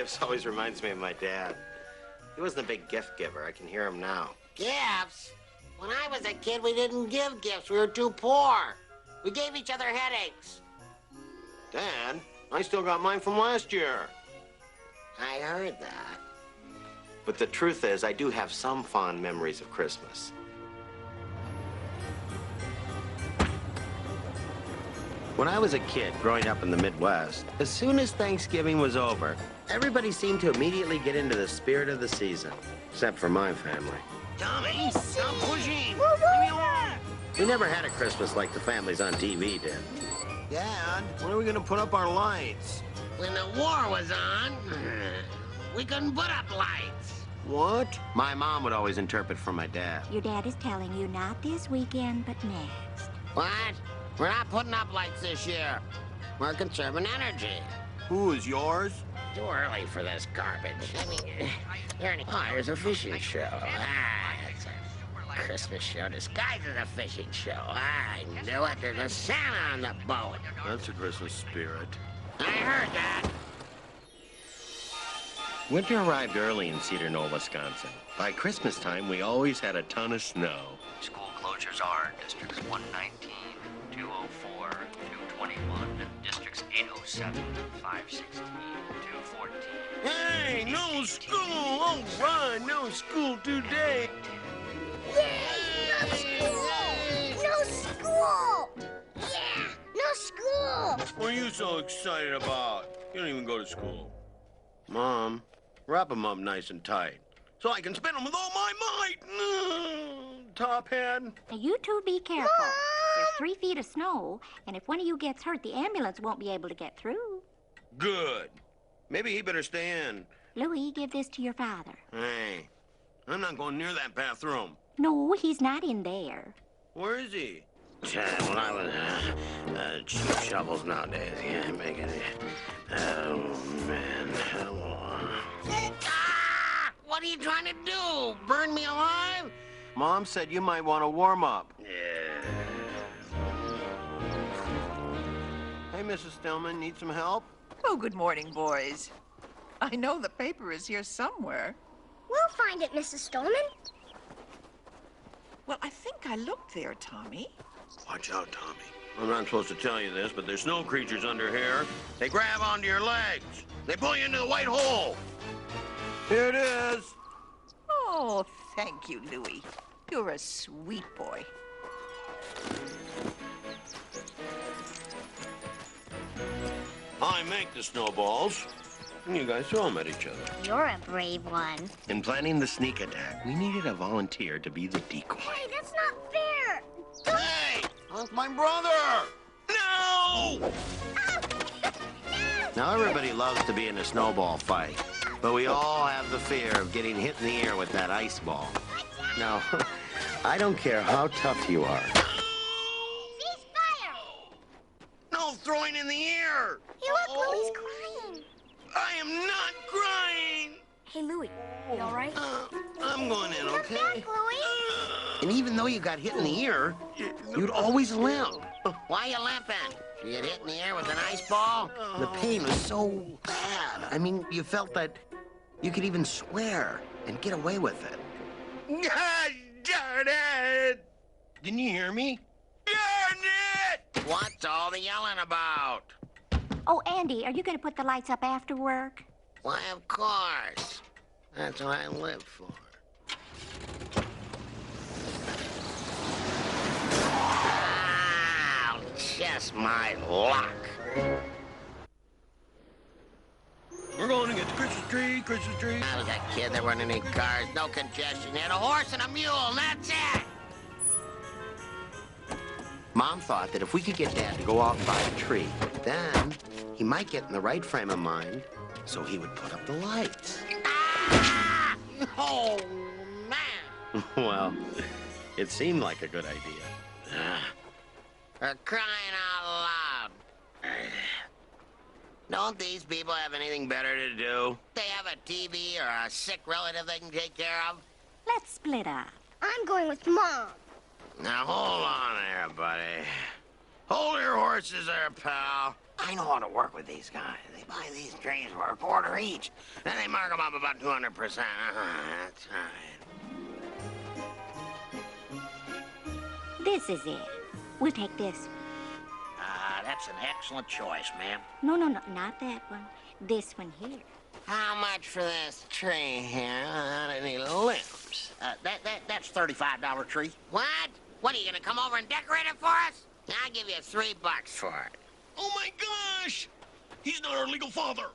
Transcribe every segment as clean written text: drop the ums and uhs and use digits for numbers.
gifts always reminds me of my dad. He wasn't a big gift giver. I can hear him now. Gifts? When I was a kid, we didn't give gifts. We were too poor. We gave each other headaches. Dad, I still got mine from last year. I heard that. But the truth is, I do have some fond memories of Christmas. When I was a kid growing up in the Midwest, as soon as Thanksgiving was over, everybody seemed to immediately get into the spirit of the season, except for my family. Tommy, stop pushing. We never had a Christmas like the families on TV did. Dad, when are we going to put up our lights? When the war was on, we couldn't put up lights. What? My mom would always interpret for my dad. Your dad is telling you not this weekend, but next. What? We're not putting up lights this year. We're conserving energy. Who is yours? Too early for this garbage. I mean, there's a fishing show. It's a Christmas show disguised as a fishing show. I knew it. There's a Santa on the boat. That's a Christmas spirit. I heard that. Winter arrived early in Cedar Knoll, Wisconsin. By Christmas time, we always had a ton of snow. School closures are Districts 119, 204, 221, Districts 807, 516, 214. Hey, no school! All right, no school today. Yay! No school! No school! Yeah! No school! What are you so excited about? You don't even go to school. Mom, wrap them up nice and tight, so I can spin them with all my might. Top hat. Now, you two be careful. There's 3 feet of snow, and if one of you gets hurt, the ambulance won't be able to get through. Good. Maybe he better stay in. Louis, give this to your father. Hey, I'm not going near that bathroom. No, he's not in there. Where is he? When I was cheap shovels nowadays, yeah, making it. Oh man, Ah! What are you trying to do? Burn me alive? Mom said you might want to warm up. Yeah. Hey, Mrs. Stillman, need some help? Oh, good morning, boys. I know the paper is here somewhere. We'll find it, Mrs. Stillman. Well, I think I looked there, Tommy. Watch out, Tommy. I'm not supposed to tell you this, but there's snow creatures under here. They grab onto your legs. They pull you into the white hole. Here it is. Oh, thank you, Louis. You're a sweet boy. I make the snowballs, and you guys throw them at each other. You're a brave one. In planning the sneak attack, we needed a volunteer to be the decoy. Hey, that's not fair. Hey! That's my brother! No! Now, everybody loves to be in a snowball fight, but we all have the fear of getting hit in the ear with that ice ball. Now, I don't care how tough you are. Ceasefire! No throwing in the ear! Hey, look, Louie's crying. I am not crying! Hey, Louie, you all right? I'm going in, Come okay? back, Louie. And even though you got hit in the ear, you'd always limp. Why you limping? You get hit in the ear with an ice ball? The pain was so bad. I mean, you felt that you could even swear and get away with it. God darn it! Didn't you hear me? Darn it! What's all the yelling about? Oh, Andy, are you going to put the lights up after work? Why, of course. That's what I live for. Ah, just my luck. We're going to get the Christmas tree, Christmas tree. I was a kid, there weren't any cars, no congestion. You had a horse and a mule, and that's it. Mom thought that if we could get Dad to go out and buy a tree, then he might get in the right frame of mind, so he would put up the lights. Ah! Oh, man. Well, it seemed like a good idea. For crying out loud. Don't these people have anything better to do? They have a TV or a sick relative they can take care of? Let's split up. I'm going with Mom. Now, hold on there, buddy. Hold your horses there, pal. I know how to work with these guys. They buy these trees for a quarter each. Then they mark them up about 200%. That's right. This is it. We'll take this. That's an excellent choice, ma'am. No, not that one. This one here. How much for this tree here without any limbs? That's $35 tree. What? What, are you gonna come over and decorate it for us? I'll give you $3 for it. Oh my gosh! He's not our legal father.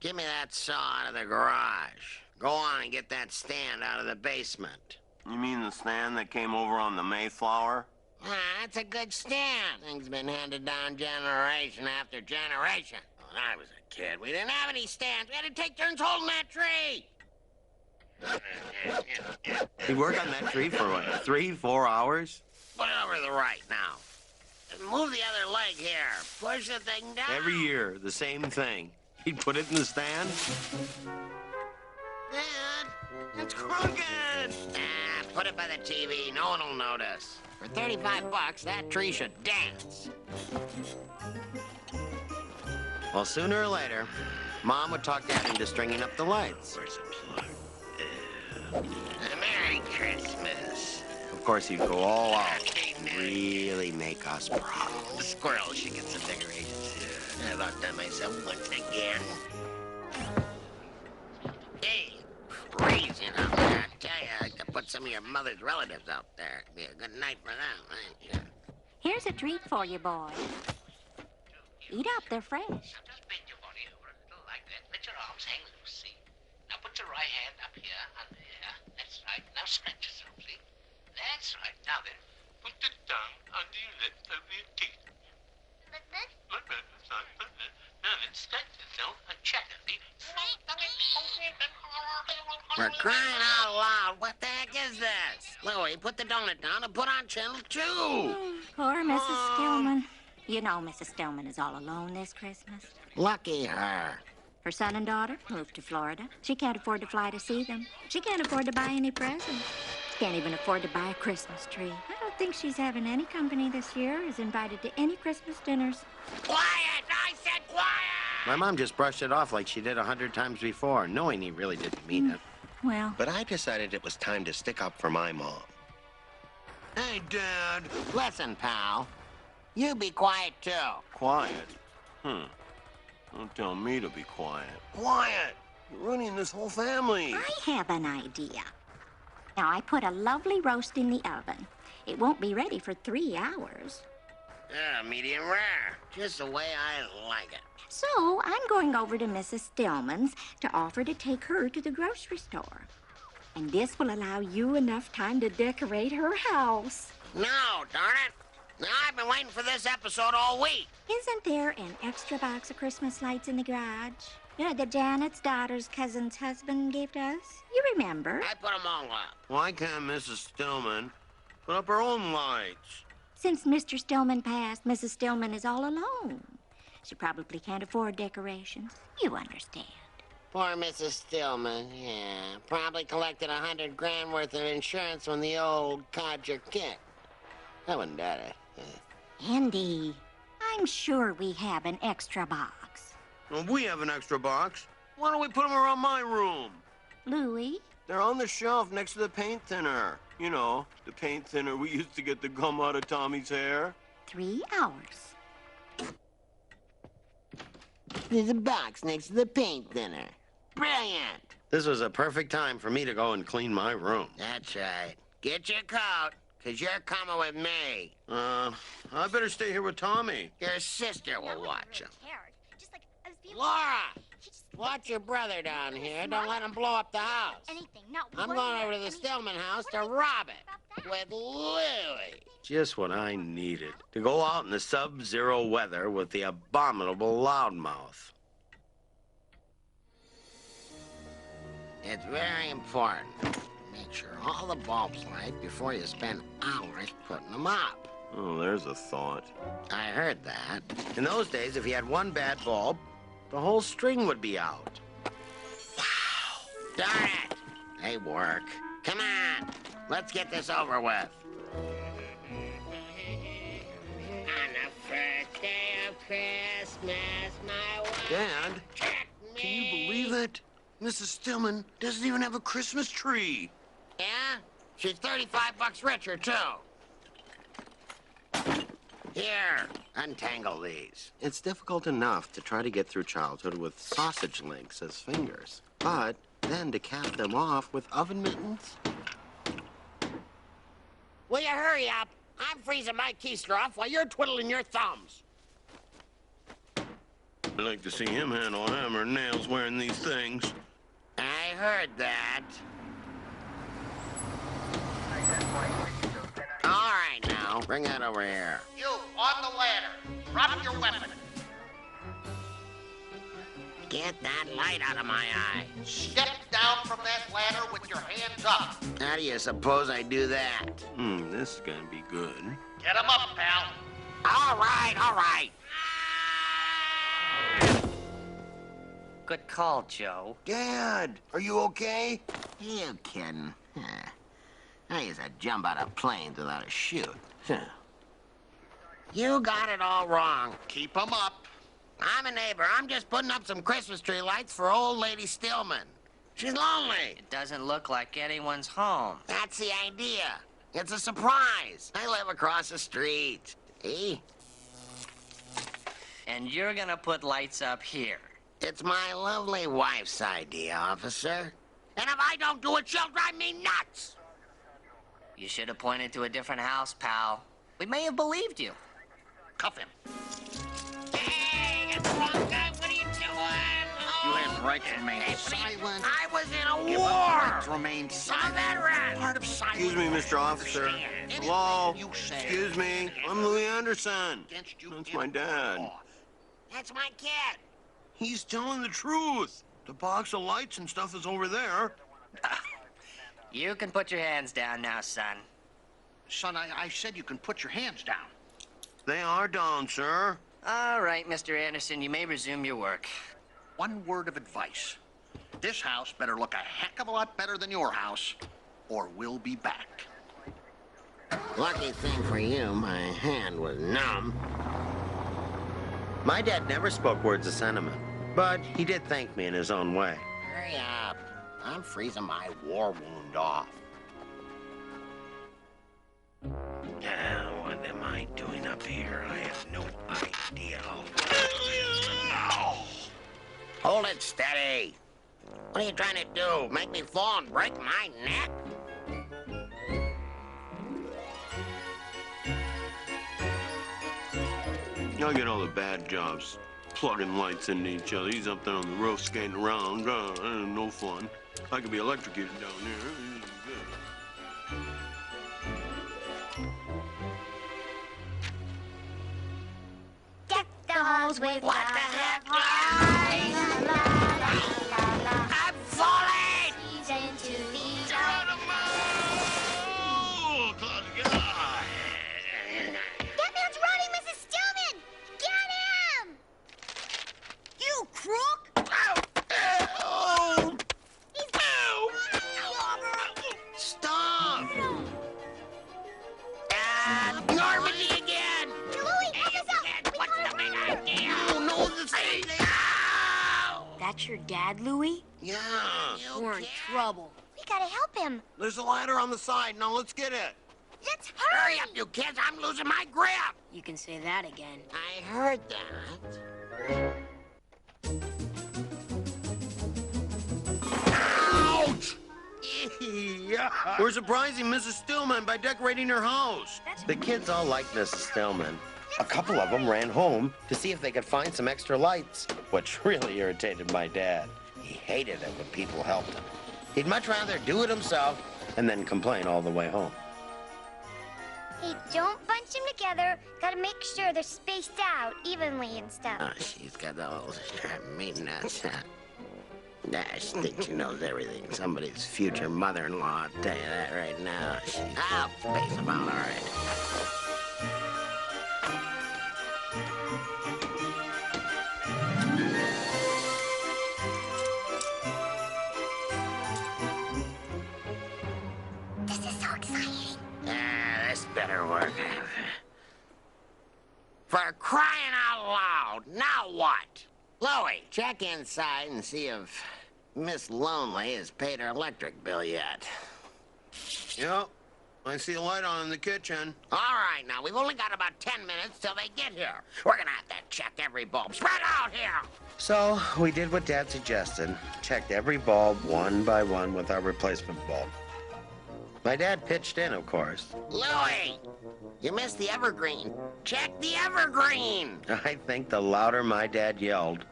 Give me that saw out of the garage. Go on and get that stand out of the basement. You mean the stand that came over on the Mayflower? That's a good stand. Thing's been handed down generation after generation. When I was a kid, we didn't have any stands. We had to take turns holding that tree. He worked on that tree for, what, 3-4 hours? Put it over to the right now. And move the other leg here. Push the thing down. Every year, the same thing. He'd put it in the stand. Dad, it's crooked. Put it by the TV. No one will notice. For $35, that tree should dance. Well, sooner or later, Mom would talk Dad into stringing up the lights. Where's the plug? Merry Christmas. Of course, he'd go all out. Really make us proud. The squirrel should get some decorations. I've outdone myself once again. Hey, freezing out there. I tell you, I could put some of your mother's relatives out there. It'd be a good night for them, ain't you? Here's a treat for you, boy. Eat up, they're fresh. Now just bend your body over a little like that. Let your arms hang loose, see? Now put your right hand up here, under here. That's right. Now stretch yourself, see? That's right. Now then, put the tongue under your lips over your teeth. Like that? Like that. That's right. Like that. Now then, stretch yourself and chatter, see? For crying out loud, what the heck is this? Louie, put the donut down and put on channel 2. Poor Mrs. Stillman. You know Mrs. Stillman is all alone this Christmas. Lucky her. Her son and daughter moved to Florida. She can't afford to fly to see them. She can't afford to buy any presents. She can't even afford to buy a Christmas tree. I don't think she's having any company this year, is invited to any Christmas dinners. Quiet! I said quiet! My mom just brushed it off like she did 100 times before, knowing he really didn't mean it. Well, But I decided it was time to stick up for my mom. Hey, Dad. Listen, pal. You be quiet, too. Quiet? Don't tell me to be quiet. Quiet! You're ruining this whole family. I have an idea. Now, I put a lovely roast in the oven. It won't be ready for 3 hours. Yeah, medium rare. Just the way I like it. So, I'm going over to Mrs. Stillman's to offer to take her to the grocery store. And this will allow you enough time to decorate her house. No, darn it. Now, I've been waiting for this episode all week. Isn't there an extra box of Christmas lights in the garage? You know, that Janet's daughter's cousin's husband gave to us? You remember? I put them all up. Why can't Mrs. Stillman put up her own lights? Since Mr. Stillman passed, Mrs. Stillman is all alone. She probably can't afford decorations. You understand. Poor Mrs. Stillman, yeah. Probably collected $100,000 worth of insurance when the old codger kicked. I wouldn't doubt it. Andy, I'm sure we have an extra box. Well, we have an extra box. Why don't we put them around my room? Louis? They're on the shelf next to the paint thinner. You know, the paint thinner we used to get the gum out of Tommy's hair. 3 hours. There's a box next to the paint thinner. Brilliant. This was a perfect time for me to go and clean my room. That's right. Get your coat, because you're coming with me. I better stay here with Tommy. Your sister will watch him. Just like I was being Laura! Watch your brother down here. Don't let him blow up the house. anything. No, I'm going over to the Stillman house to rob it with Louie. Just what I needed. To go out in the sub-zero weather with the abominable loudmouth. It's very important. Make sure all the bulbs light before you spend hours putting them up. Oh, there's a thought. I heard that. In those days, if you had one bad bulb, the whole string would be out. Darn it! They work. Come on, let's get this over with. Dad, can you believe it? Mrs. Stillman doesn't even have a Christmas tree. Yeah? She's 35 bucks richer, too. Here, untangle these. It's difficult enough to try to get through childhood with sausage links as fingers, but then to cap them off with oven mittens? Will you hurry up? I'm freezing my keister off while you're twiddling your thumbs. I'd like to see him handle hammer and nails wearing these things. I heard that. All right, now, bring that over here. You, on the ladder. Drop your weapon. Get that light out of my eye. Step down from that ladder with your hands up. How do you suppose I do that? This is gonna be good. Get 'em up, pal. All right, all right. Good call, Joe. Dad, are you okay? You kidding? I used to jump out of planes without a chute. You got it all wrong. Keep 'em up. I'm a neighbor. I'm just putting up some Christmas tree lights for old lady Stillman. She's lonely. It doesn't look like anyone's home. That's the idea. It's a surprise. I live across the street. See? And you're gonna put lights up here. It's my lovely wife's idea, officer. And if I don't do it, she'll drive me nuts. You should have pointed to a different house, pal. We may have believed you. Cuff him. Hey, it's the wrong guy. What are you doing? You have right to remain silent. I was in a You war. have right to remain I'm a silent. veteran. Part of silence. Excuse me, Mr. Officer. Hello? You say Excuse me. I'm Louis Anderson. against you That's in my dad. law. That's my kid. He's telling the truth. The box of lights and stuff is over there. You can put your hands down now, son. Son, I said you can put your hands down. They are down, sir. All right, Mr. Anderson, you may resume your work. One word of advice. This house better look a heck of a lot better than your house, or we'll be back. Lucky thing for you, my hand was numb. My dad never spoke words of sentiment, but he did thank me in his own way. Hurry up. I'm freezing my war wound off. What am I doing up here? I have no idea. Hold it steady. What are you trying to do? Make me fall and break my neck? I get all the bad jobs, plugging lights into each other. He's up there on the roof skating around. No fun. I could be electrocuted down there. Deck the halls with What the heck? I'm falling! into the That man's running, Mrs. Stillman! Get him! You crook! Stop! Normandy again! Louis, help us out! What's the big idea? No, this ain't. That's your dad, Louis? Yeah. We're in trouble. We gotta help him. There's a ladder on the side. Now let's get it. Let's Hurry hurry! up, you kids! I'm losing my grip! You can say that again. I heard that. Ouch! We're surprising Mrs. Stillman by decorating her house. The kids all liked Mrs. Stillman. A couple of them ran home to see if they could find some extra lights, which really irritated my dad. He hated it when people helped him. He'd much rather do it himself and then complain all the way home. Hey, don't bunch them together. Gotta make sure they're spaced out evenly and stuff. Oh, she's got the whole mean nuts. Nah, she thinks she knows everything. Somebody's future mother-in-law, I'll tell you that right now. I'll space them out all right. This is so exciting. This better work. For crying out loud, now what? Louie, check inside and see if Miss Lonely has paid her electric bill yet. Yep. I see a light on in the kitchen. All right, now, we've only got about 10 minutes till they get here. We're gonna have to check every bulb. Spread out here! So, we did what Dad suggested. Checked every bulb one by one with our replacement bulb. My dad pitched in, of course. Louie, you missed the evergreen. Check the evergreen! I think the louder my dad yelled,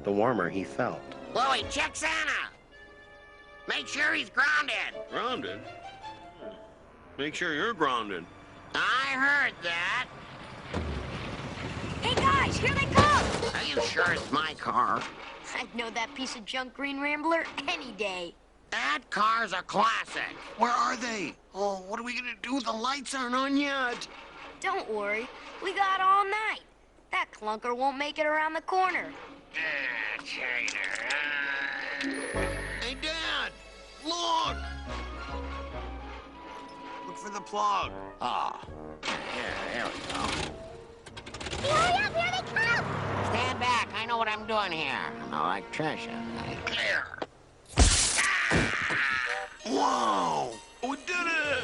the warmer he felt. Louie, check Santa! Make sure he's grounded. Grounded? Make sure you're grounded. I heard that. Hey, guys, here they come! Are you sure it's my car? I'd know that piece of junk green rambler any day. That car's a classic. Where are they? Oh, what are we gonna do? The lights aren't on yet. Don't worry, we got all night. That clunker won't make it around the corner. Hey, Dad! Look! Look for the plug. Oh, here we go. Hurry up, here they come! Stand back. I know what I'm doing here. I'm an electrician. Clear. Whoa! We did it!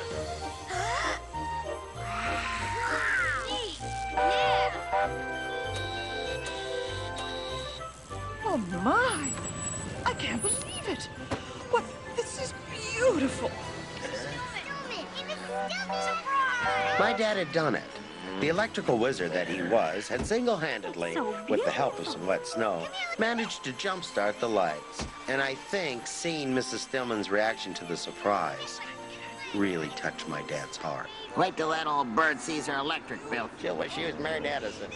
Neat. Yeah. Oh, my. I can't believe it. What? This is beautiful. Surprise! My dad had done it. The electrical wizard that he was had single-handedly, So with the help of some wet snow, managed to jumpstart the lights. And I think seeing Mrs. Stillman's reaction to the surprise really touched my dad's heart. Wait till that old bird sees her electric bill. She'll wish she was married to Edison.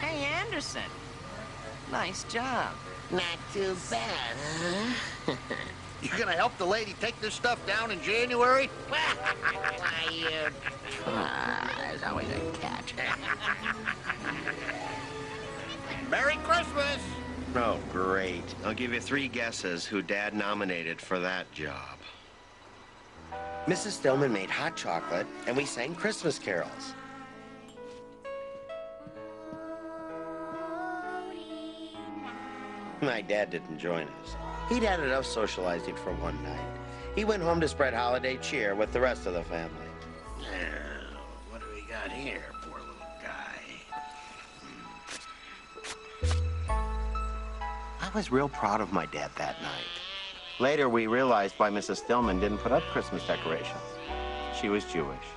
Hey, Anderson. Nice job. Not too bad, huh? You gonna help the lady take this stuff down in January? You try. There's always a catch. Merry Christmas! Oh, great. I'll give you 3 guesses who Dad nominated for that job. Mrs. Stillman made hot chocolate, and we sang Christmas carols. My dad didn't join us. He'd had enough socializing for one night. He went home to spread holiday cheer with the rest of the family. Now, what do we got here, poor little guy? I was real proud of my dad that night. Later, we realized why Mrs. Stillman didn't put up Christmas decorations. She was Jewish.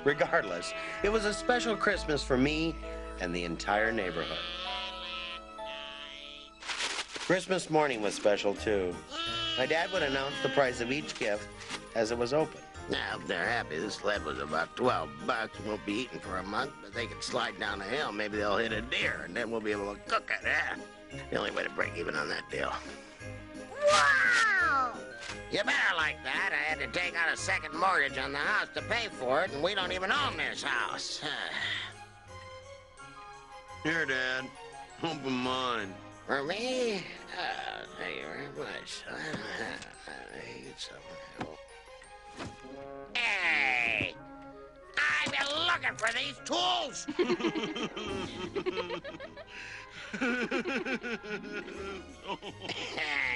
Regardless, it was a special Christmas for me and the entire neighborhood. Christmas morning was special, too. My dad would announce the price of each gift as it was opened. Now, if they're happy, this sled was about $12. Won't be eaten for a month, but they can slide down the hill. Maybe they'll hit a deer, and then we'll be able to cook it, eh? The only way to break even on that deal. Wow! You better like that. I had to take out a second mortgage on the house to pay for it, and we don't even own this house. Here, Dad. Open mine. For me? Thank you very much. I need some help. Hey! I've been looking for these tools!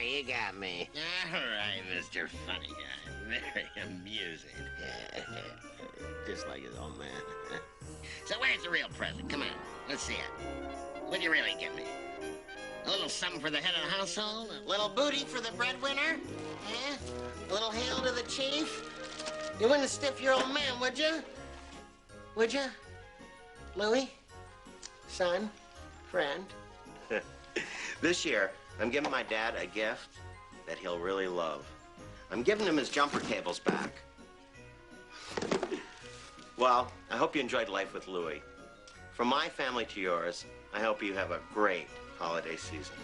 You got me. All right, Mr. Funny Guy. Very amusing. Just like his old man. So where's the real present? Come on, let's see it. What'd you really give me? A little something for the head of the household? A little booty for the breadwinner? Eh? A little hail to the chief? You wouldn't stiff your old man, would you? Would you? Louie? Son? Friend? This year, I'm giving my dad a gift that he'll really love. I'm giving him his jumper cables back. Well, I hope you enjoyed life with Louie. From my family to yours, I hope you have a great holiday season.